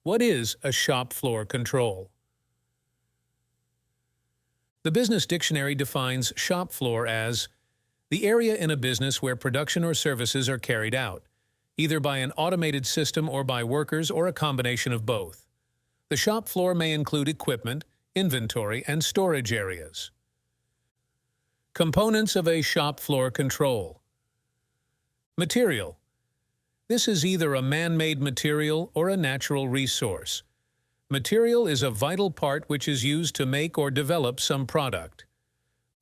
What is a shop floor control? The Business Dictionary defines shop floor as the area in a business where production or services are carried out, either by an automated system or by workers or a combination of both. The shop floor may include equipment, inventory, and storage areas. Components of a shop floor control. Material. This is either a man-made material or a natural resource. Material is a vital part which is used to make or develop some product.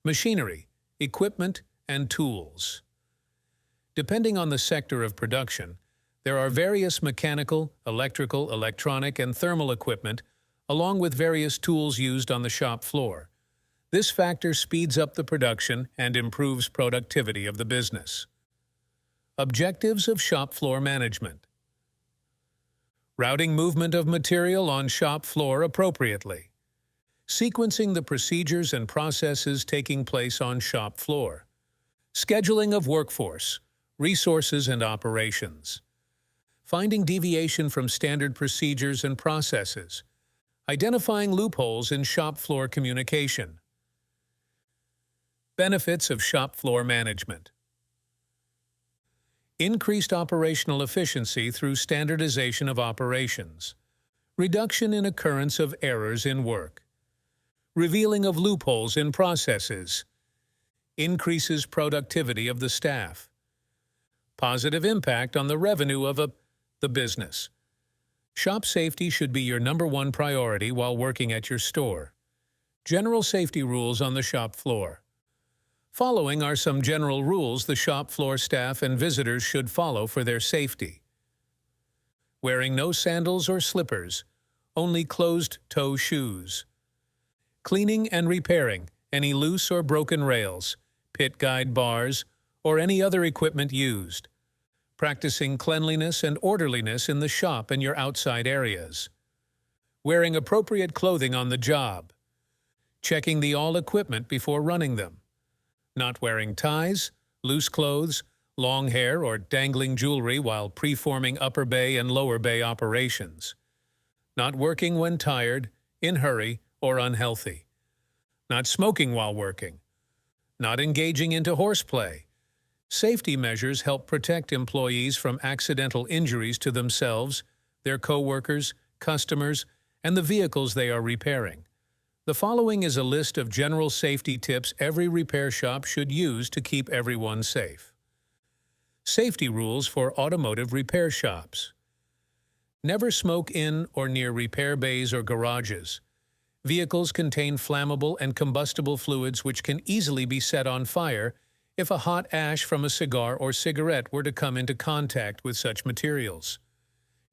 Machinery, equipment, and tools. Depending on the sector of production, there are various mechanical, electrical, electronic, and thermal equipment, along with various tools used on the shop floor. This factor speeds up the production and improves productivity of the business. Objectives of shop floor management. Routing movement of material on shop floor appropriately. Sequencing the procedures and processes taking place on shop floor. Scheduling of workforce, resources, and operations. Finding deviation from standard procedures and processes. Identifying loopholes in shop floor communication. Benefits of shop floor management. Increased operational efficiency through standardization of operations. Reduction in occurrence of errors in work. Revealing of loopholes in processes. Increases productivity of the staff. Positive impact on the revenue of the business. Shop safety should be your #1 priority while working at your store. General safety rules on the shop floor. Following are some general rules the shop floor staff and visitors should follow for their safety. Wearing no sandals or slippers, only closed-toe shoes. Cleaning and repairing any loose or broken rails, pit guide bars, or any other equipment used. Practicing cleanliness and orderliness in the shop and your outside areas. Wearing appropriate clothing on the job. Checking all equipment before running them. Not wearing ties, loose clothes, long hair, or dangling jewelry while preforming upper bay and lower bay operations. Not working when tired, in hurry, or unhealthy. Not smoking while working. Not engaging into horseplay. Safety measures help protect employees from accidental injuries to themselves, their co-workers, customers, and the vehicles they are repairing. The following is a list of general safety tips every repair shop should use to keep everyone safe. Safety rules for automotive repair shops. Never smoke in or near repair bays or garages. Vehicles contain flammable and combustible fluids which can easily be set on fire if a hot ash from a cigar or cigarette were to come into contact with such materials.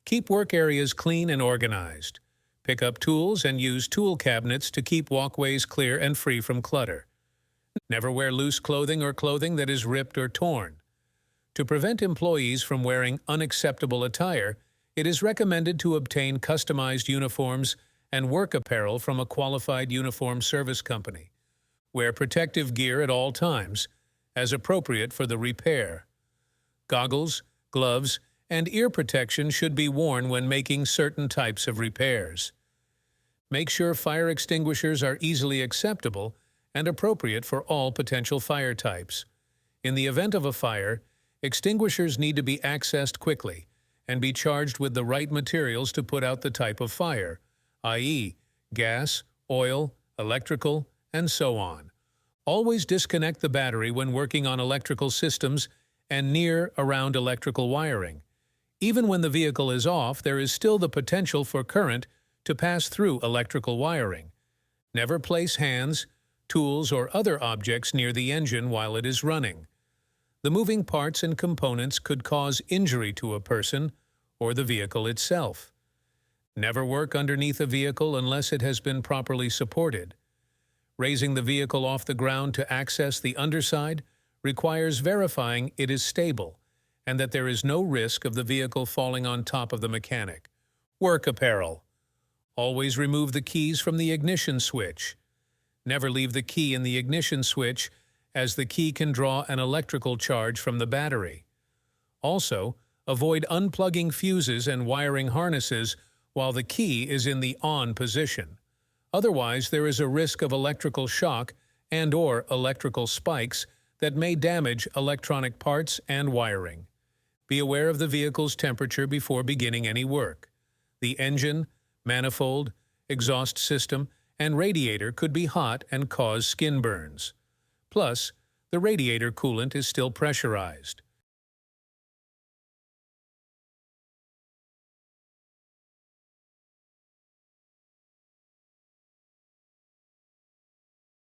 Keep work areas clean and organized. Pick up tools and use tool cabinets to keep walkways clear and free from clutter. Never wear loose clothing or clothing that is ripped or torn. To prevent employees from wearing unacceptable attire, it is recommended to obtain customized uniforms and work apparel from a qualified uniform service company. Wear protective gear at all times, as appropriate for the repair. Goggles, gloves, and ear protection should be worn when making certain types of repairs. Make sure fire extinguishers are easily acceptable and appropriate for all potential fire types. In the event of a fire, extinguishers need to be accessed quickly and be charged with the right materials to put out the type of fire, i.e., gas, oil, electrical, and so on. Always disconnect the battery when working on electrical systems and around electrical wiring. Even when the vehicle is off, there is still the potential for current to pass through electrical wiring. Never place hands, tools, or other objects near the engine while it is running. The moving parts and components could cause injury to a person or the vehicle itself. Never work underneath a vehicle unless it has been properly supported. Raising the vehicle off the ground to access the underside requires verifying it is stable and that there is no risk of the vehicle falling on top of the mechanic. Work apparel. Always remove the keys from the ignition switch. Never leave the key in the ignition switch, as the key can draw an electrical charge from the battery. Also, avoid unplugging fuses and wiring harnesses while the key is in the on position. Otherwise, there is a risk of electrical shock and/or electrical spikes that may damage electronic parts and wiring. Be aware of the vehicle's temperature before beginning any work. The engine, manifold, exhaust system, and radiator could be hot and cause skin burns. Plus, the radiator coolant is still pressurized.